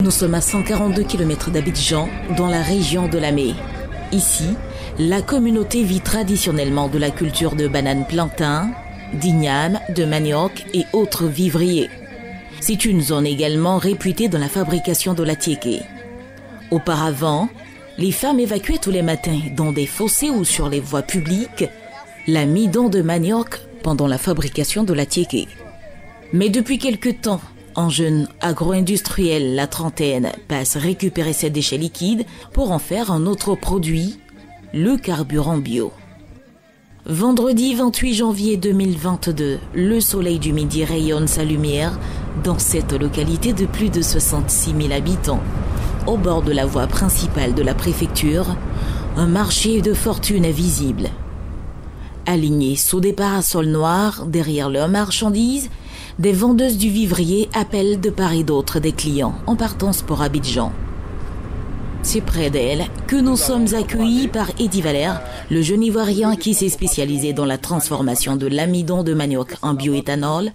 Nous sommes à 142 km d'Abidjan, dans la région de Lamé. Ici, la communauté vit traditionnellement de la culture de bananes plantain, d'igname, de manioc et autres vivriers. C'est une zone également réputée dans la fabrication de l'atiéké. Auparavant, les femmes évacuaient tous les matins dans des fossés ou sur les voies publiques l'amidon de manioc pendant la fabrication de l'atiéké. Mais depuis quelque temps, un jeune agro-industriel, la trentaine, passe récupérer ses déchets liquides pour en faire un autre produit, le carburant bio. Vendredi 28 janvier 2022, le soleil du midi rayonne sa lumière dans cette localité de plus de 66 000 habitants. Au bord de la voie principale de la préfecture, un marché de fortune est visible. Alignés sous des parasols noirs derrière leurs marchandises, des vendeuses du vivrier appellent de part et d'autre des clients en partance pour Abidjan. C'est près d'elle que nous sommes accueillis par Eddy Valère, le jeune Ivoirien qui s'est spécialisé dans la transformation de l'amidon de manioc en bioéthanol,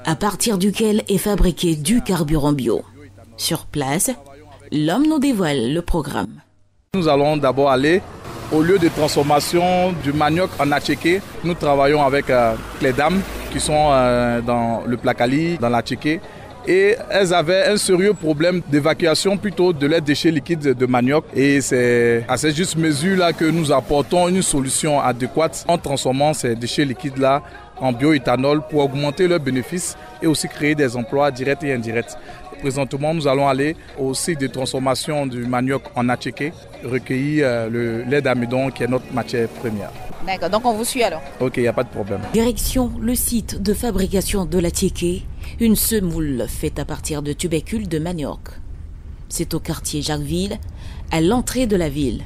à partir duquel est fabriqué du carburant bio. Sur place, l'homme nous dévoile le programme. Nous allons d'abord aller au lieu de transformation du manioc en attiéké. Nous travaillons avec les dames qui sont dans le Placali, dans l'attiéké. Et elles avaient un sérieux problème d'évacuation plutôt de leurs déchets liquides de manioc. Et c'est à cette juste mesure-là que nous apportons une solution adéquate en transformant ces déchets liquides-là en bioéthanol pour augmenter leurs bénéfices et aussi créer des emplois directs et indirects. Présentement, nous allons aller au site de transformation du manioc en attiéké, recueillir le lait d'amidon qui est notre matière première. D'accord, donc on vous suit alors. Ok, il n'y a pas de problème. Direction le site de fabrication de l'attiéké, une semoule faite à partir de tubercules de manioc. C'est au quartier Jacquesville, à l'entrée de la ville.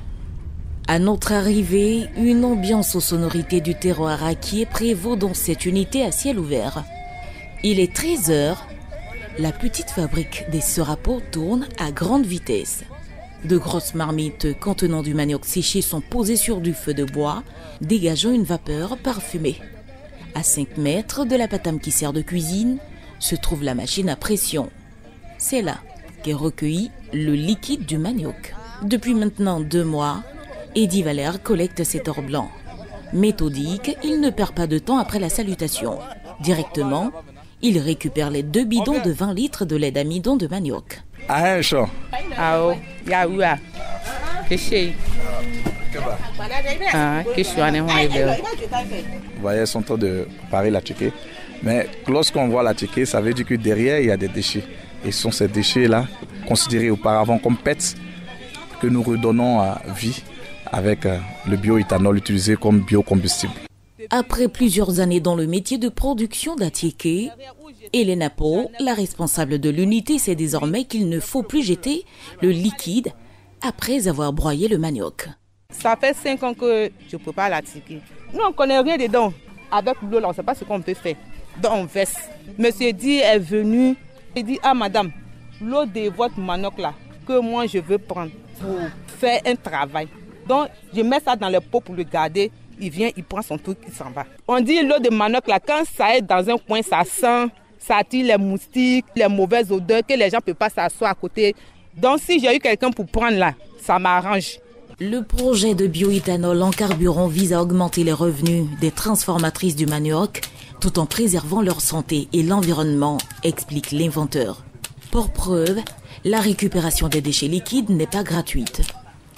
À notre arrivée, une ambiance aux sonorités du terroir acquis prévaut dans cette unité à ciel ouvert. Il est 13h, la petite fabrique des serapos tourne à grande vitesse. De grosses marmites contenant du manioc séché sont posées sur du feu de bois, dégageant une vapeur parfumée. À 5 mètres de la patame qui sert de cuisine, se trouve la machine à pression. C'est là qu'est recueilli le liquide du manioc. Depuis maintenant 2 mois, Eddy Valère collecte cet or blanc. Méthodique, il ne perd pas de temps après la salutation. Directement, il récupère les 2 bidons de 20 litres de lait d'amidon de manioc. Ah, un champ. Vous voyez, ils sont en train de préparer l'attiéké. Mais lorsqu'on voit l'attiéké, ça veut dire que derrière, il y a des déchets. Et ce sont ces déchets-là, considérés auparavant comme PET, que nous redonnons à vie avec le bioéthanol utilisé comme biocombustible. Après plusieurs années dans le métier de production d'attiéké, Elena Po, la responsable de l'unité, sait désormais qu'il ne faut plus jeter le liquide après avoir broyé le manioc. Ça fait 5 ans que je prépare l'attiéké. Nous, on ne connaît rien dedans. Avec l'eau, on ne sait pas ce qu'on peut faire. Donc, on verse. Monsieur Di est venu. Il dit, ah madame, l'eau de votre manioc là, que moi je veux prendre pour faire un travail. Donc, je mets ça dans le pot pour le garder. Il vient, il prend son truc, il s'en va. On dit l'eau de manioc là, quand ça est dans un coin, ça sent, ça attire les moustiques, les mauvaises odeurs, que les gens ne peuvent pas s'asseoir à côté. Donc, si j'ai eu quelqu'un pour prendre là, ça m'arrange. Le projet de bioéthanol en carburant vise à augmenter les revenus des transformatrices du manioc tout en préservant leur santé et l'environnement, explique l'inventeur. Pour preuve, la récupération des déchets liquides n'est pas gratuite.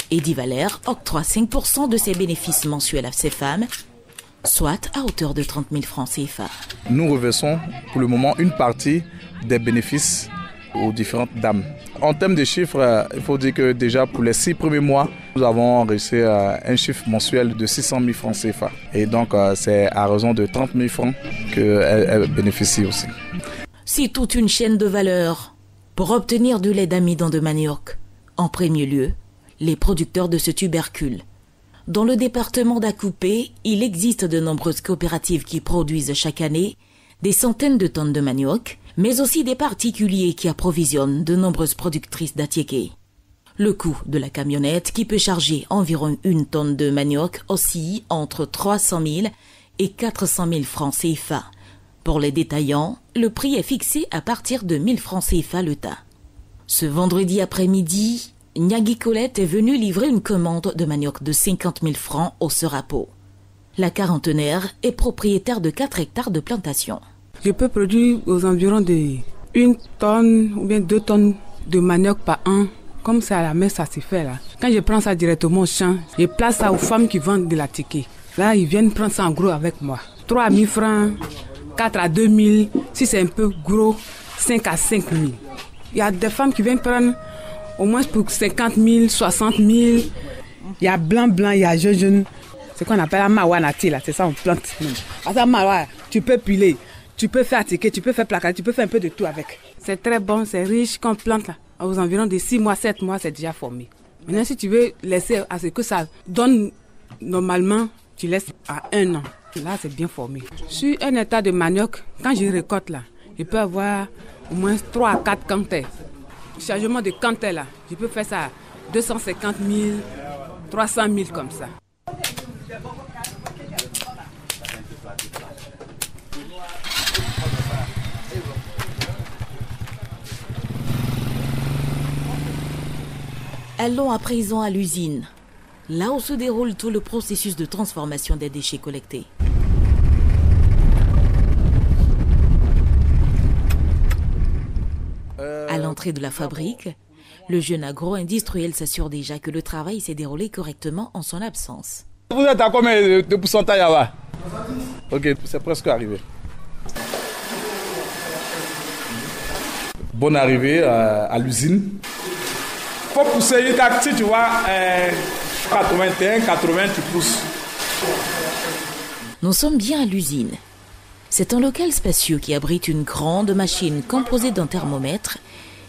Eddy Valère octroie 5% de ses bénéfices mensuels à ses femmes, soit à hauteur de 30 000 francs CFA. Nous reversons pour le moment une partie des bénéfices aux différentes dames. En termes de chiffres, il faut dire que déjà pour les 6 premiers mois, nous avons réussi un chiffre mensuel de 600 000 francs CFA. Et donc c'est à raison de 30 000 francs qu'elle bénéficie aussi. C'est toute une chaîne de valeur. Pour obtenir du lait d'amidon de manioc, en premier lieu, les producteurs de ce tubercule. Dans le département d'Akoupé, il existe de nombreuses coopératives qui produisent chaque année des centaines de tonnes de manioc, mais aussi des particuliers qui approvisionnent de nombreuses productrices d'attiéké. Le coût de la camionnette, qui peut charger environ 1 tonne de manioc, oscille entre 300 000 et 400 000 francs CFA. Pour les détaillants, le prix est fixé à partir de 1 000 francs CFA le tas. Ce vendredi après-midi, Nyagi Colette est venue livrer une commande de manioc de 50 000 francs au Serapo. La quarantenaire est propriétaire de 4 hectares de plantation. Je peux produire aux environs de 1 tonne ou bien 2 tonnes de manioc par an. Comme c'est à la mer, ça se fait là. Quand je prends ça directement au champ, je place ça aux femmes qui vendent de la ticket. Là, ils viennent prendre ça en gros avec moi. 3 000 francs, 4 à 2 000. Si c'est un peu gros, 5 à 5 000. Il y a des femmes qui viennent prendre au moins pour 50 000, 60 000. Il y a blanc, il y a jaune. C'est ce qu'on appelle la mawanati là. C'est ça, on plante. À ça, mawa, tu peux piler, tu peux faire ticket, tu peux faire placarder, tu peux faire un peu de tout avec. C'est très bon, c'est riche qu'on plante là. Aux environs de 6 mois, 7 mois, c'est déjà formé. Maintenant, si tu veux laisser à ce que ça donne normalement, tu laisses à 1 an. Là, c'est bien formé. Sur un hectare de manioc, quand je récolte là, je peux avoir au moins 3 à 4 canters. Chargement de canters là, je peux faire ça à 250 000, 300 000 comme ça. Allons à présent à l'usine, là où se déroule tout le processus de transformation des déchets collectés. À l'entrée de la fabrique, le jeune agro-industriel s'assure déjà que le travail s'est déroulé correctement en son absence. Vous êtes à combien de pourcentage là-bas? Ok, c'est presque arrivé. Bonne arrivée à l'usine. Faut pousser une taxi, tu vois, 81, 80, tu pousses. Nous sommes bien à l'usine. C'est un local spacieux qui abrite une grande machine composée d'un thermomètre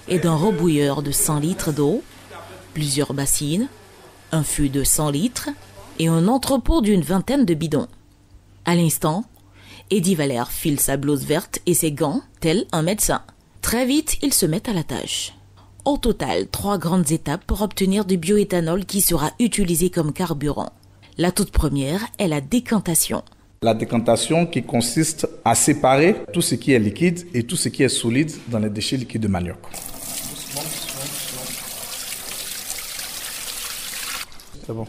et d'un rebouilleur de 100 litres d'eau, plusieurs bassines, un fût de 100 litres et un entrepôt d'une vingtaine de bidons. À l'instant, Eddie Valère file sa blouse verte et ses gants, tel un médecin. Très vite, il se met à la tâche. Au total, 3 grandes étapes pour obtenir du bioéthanol qui sera utilisé comme carburant. La toute première est la décantation. La décantation qui consiste à séparer tout ce qui est liquide et tout ce qui est solide dans les déchets liquides de manioc. C'est bon.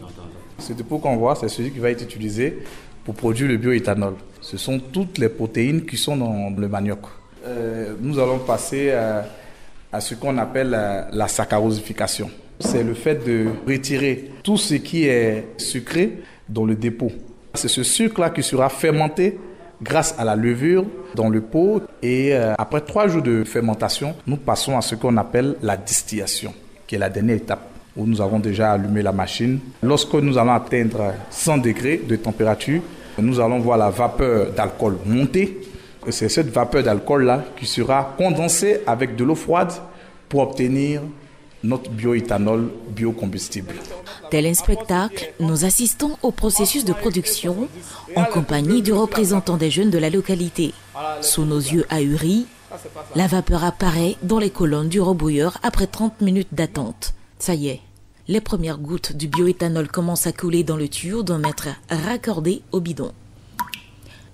Ce dépôt qu'on voit, c'est celui qui va être utilisé pour produire le bioéthanol. Ce sont toutes les protéines qui sont dans le manioc. Nous allons passer à ce qu'on appelle la saccharosification. C'est le fait de retirer tout ce qui est sucré dans le dépôt. C'est ce sucre-là qui sera fermenté grâce à la levure dans le pot. Et après 3 jours de fermentation, nous passons à ce qu'on appelle la distillation, qui est la dernière étape, où nous avons déjà allumé la machine. Lorsque nous allons atteindre 100 degrés de température, nous allons voir la vapeur d'alcool monter. Et c'est cette vapeur d'alcool-là qui sera condensée avec de l'eau froide pour obtenir notre bioéthanol biocombustible. Tel un spectacle, nous assistons au processus de production en compagnie du représentant des jeunes de la localité. Sous nos yeux ahuris, la vapeur apparaît dans les colonnes du rebouilleur après 30 minutes d'attente. Ça y est, les premières gouttes du bioéthanol commencent à couler dans le tuyau d'un mètre raccordé au bidon.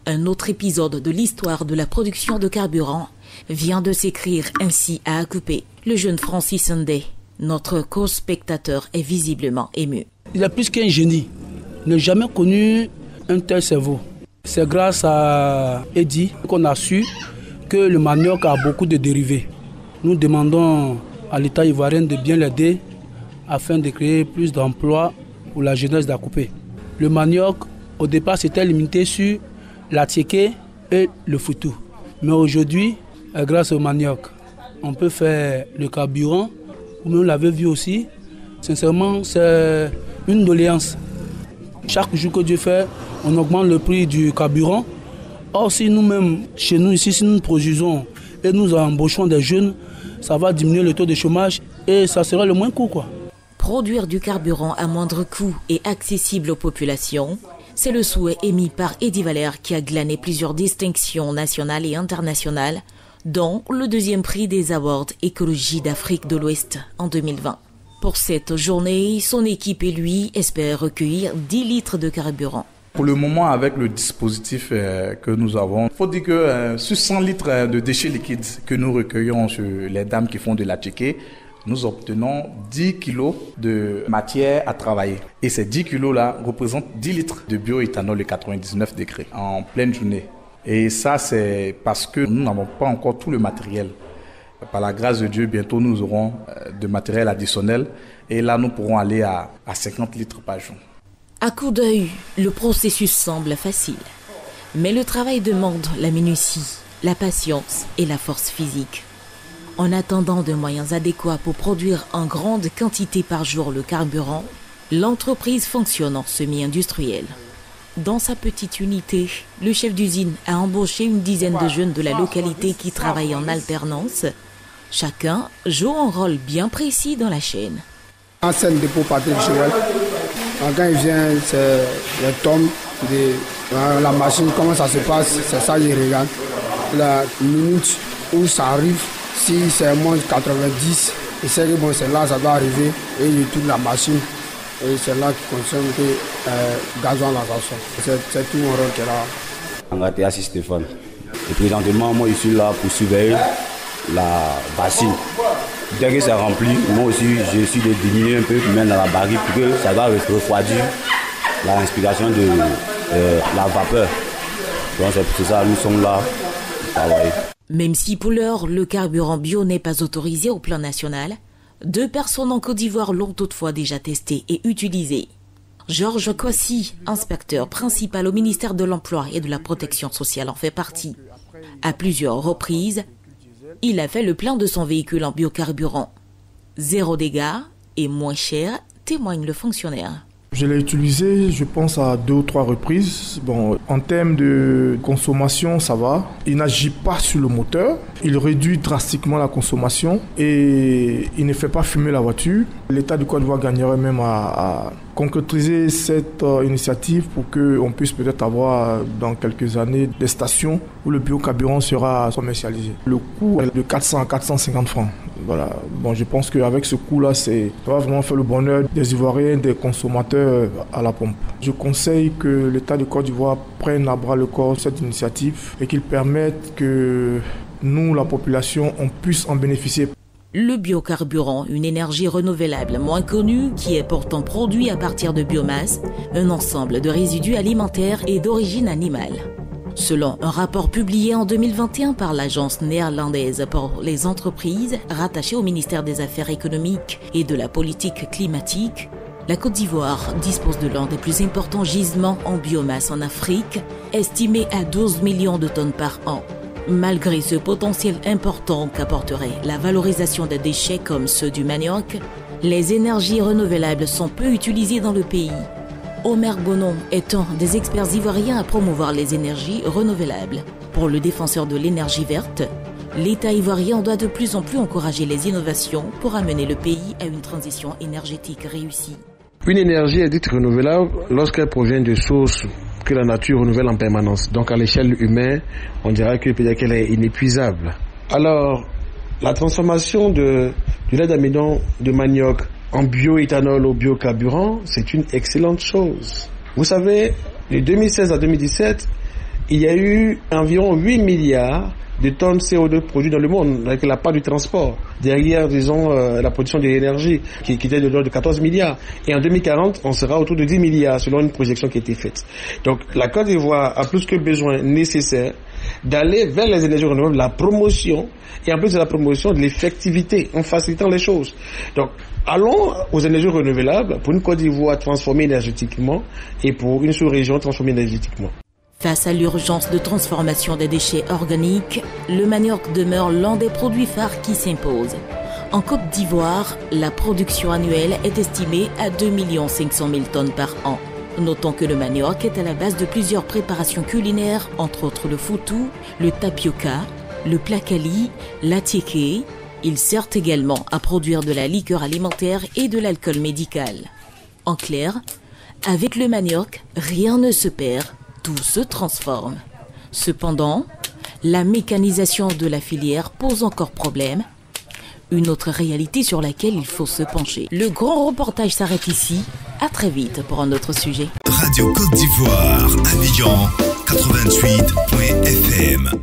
Un autre épisode de l'histoire de la production de carburant vient de s'écrire ainsi à Akupé. Le jeune Francis Ndé, notre co-spectateur, est visiblement ému. Il est plus qu'un génie. Il n'a jamais connu un tel cerveau. C'est grâce à Eddie qu'on a su que le manioc a beaucoup de dérivés. Nous demandons à l'État ivoirien de bien l'aider afin de créer plus d'emplois pour la jeunesse d'Akupé. Le manioc, au départ, c'était limité sur la tiéké et le foutou. Mais aujourd'hui, grâce au manioc, on peut faire le carburant. Comme on l'avait vu aussi, sincèrement, c'est une doléance. Chaque jour que Dieu fait, on augmente le prix du carburant. Or, si nous-mêmes, chez nous ici, si nous produisons et nous embauchons des jeunes, ça va diminuer le taux de chômage et ça sera le moins coût, quoi. Produire du carburant à moindre coût et accessible aux populations, c'est le souhait émis par Eddie Valère qui a glané plusieurs distinctions nationales et internationales, dont le 2e prix des Awards Écologie d'Afrique de l'Ouest en 2020. Pour cette journée, son équipe et lui espèrent recueillir 10 litres de carburant. Pour le moment, avec le dispositif que nous avons, il faut dire que sur 100 litres de déchets liquides que nous recueillons sur les dames qui font de la tiéké, nous obtenons 10 kilos de matière à travailler. Et ces 10 kilos-là représentent 10 litres de bioéthanol de 99 degrés en pleine journée. Et ça, c'est parce que nous n'avons pas encore tout le matériel. Par la grâce de Dieu, bientôt nous aurons de matériel additionnel. Et là, nous pourrons aller à 50 litres par jour. À coup d'œil, le processus semble facile. Mais le travail demande la minutie, la patience et la force physique. En attendant de moyens adéquats pour produire en grande quantité par jour le carburant, l'entreprise fonctionne en semi-industriel. Dans sa petite unité, le chef d'usine a embauché une dizaine de jeunes de la localité qui travaillent en alternance. Chacun joue un rôle bien précis dans la chaîne. C'est le dépôt Patrick Chouel. Quand il vient, c'est les tomes de la machine, comment ça se passe, c'est ça qu'il regarde. La minute où ça arrive, si c'est moins 90, il sait que bon, c'est là ça doit arriver et il tourne la machine. Et c'est là qu'il consomme que gasoil dans la zone. C'est tout mon rôle qui est là. Angate Stéphane. Et présentement, moi, je suis là pour surveiller la bassine. Dès que c'est rempli, moi aussi, je suis de diminuer un peu, même dans la barrique, pour que ça va refroidir l'inspiration de la vapeur. Donc c'est pour ça que nous sommes là pour travailler. Même si pour l'heure, le carburant bio n'est pas autorisé au plan national, 2 personnes en Côte d'Ivoire l'ont toutefois déjà testé et utilisé. Georges Kwasi, inspecteur principal au ministère de l'Emploi et de la Protection sociale, en fait partie. À plusieurs reprises, il a fait le plein de son véhicule en biocarburant. 0 dégâts et moins cher, témoigne le fonctionnaire. Je l'ai utilisé, je pense, à 2 ou 3 reprises. Bon, en termes de consommation, ça va. Il n'agit pas sur le moteur. Il réduit drastiquement la consommation et il ne fait pas fumer la voiture. L'État du Côte d'Ivoire gagnerait même à concrétiser cette initiative pour qu'on puisse peut-être avoir dans quelques années des stations où le biocarburant sera commercialisé. Le coût est de 400 à 450 francs. Voilà. Bon, je pense qu'avec ce coût-là, ça va vraiment faire le bonheur des Ivoiriens, des consommateurs à la pompe. Je conseille que l'État du Côte d'Ivoire prenne à bras le corps cette initiative et qu'il permette que nous, la population, on puisse en bénéficier. Le biocarburant, une énergie renouvelable moins connue qui est pourtant produit à partir de biomasse, un ensemble de résidus alimentaires et d'origine animale. Selon un rapport publié en 2021 par l'agence néerlandaise pour les entreprises rattachée au ministère des Affaires économiques et de la politique climatique, la Côte d'Ivoire dispose de l'un des plus importants gisements en biomasse en Afrique, estimé à 12 millions de tonnes par an. Malgré ce potentiel important qu'apporterait la valorisation des déchets comme ceux du manioc, les énergies renouvelables sont peu utilisées dans le pays. Omer Bonon est un des experts ivoiriens à promouvoir les énergies renouvelables. Pour le défenseur de l'énergie verte, l'État ivoirien doit de plus en plus encourager les innovations pour amener le pays à une transition énergétique réussie. Une énergie est dite renouvelable lorsqu'elle provient de sources que la nature renouvelle en permanence. Donc à l'échelle humaine, on dirait que peut-être qu'elle est inépuisable. Alors, la transformation du lait d'amidon de manioc en bioéthanol au biocarburant, c'est une excellente chose. Vous savez, de 2016 à 2017, il y a eu environ 8 milliards de tonnes CO2 produites dans le monde, avec la part du transport. Derrière, disons, la production de l'énergie, qui était de l'ordre de 14 milliards. Et en 2040, on sera autour de 10 milliards, selon une projection qui a été faite. Donc, la Côte d'Ivoire a plus que besoin nécessaire d'aller vers les énergies renouvelables, la promotion, et en plus de la promotion, de l'effectivité, en facilitant les choses. Donc, allons aux énergies renouvelables pour une Côte d'Ivoire transformée énergétiquement et pour une sous-région transformée énergétiquement. Face à l'urgence de transformation des déchets organiques, le manioc demeure l'un des produits phares qui s'impose. En Côte d'Ivoire, la production annuelle est estimée à 2 500 000 tonnes par an. Notons que le manioc est à la base de plusieurs préparations culinaires, entre autres le foutou, le tapioca, le plakali, l'atiéké. Il sert également à produire de la liqueur alimentaire et de l'alcool médical. En clair, avec le manioc, rien ne se perd. Tout se transforme. Cependant, la mécanisation de la filière pose encore problème. Une autre réalité sur laquelle il faut se pencher. Le grand reportage s'arrête ici. À très vite pour un autre sujet. Radio Côte d'Ivoire, Abidjan 88.fm.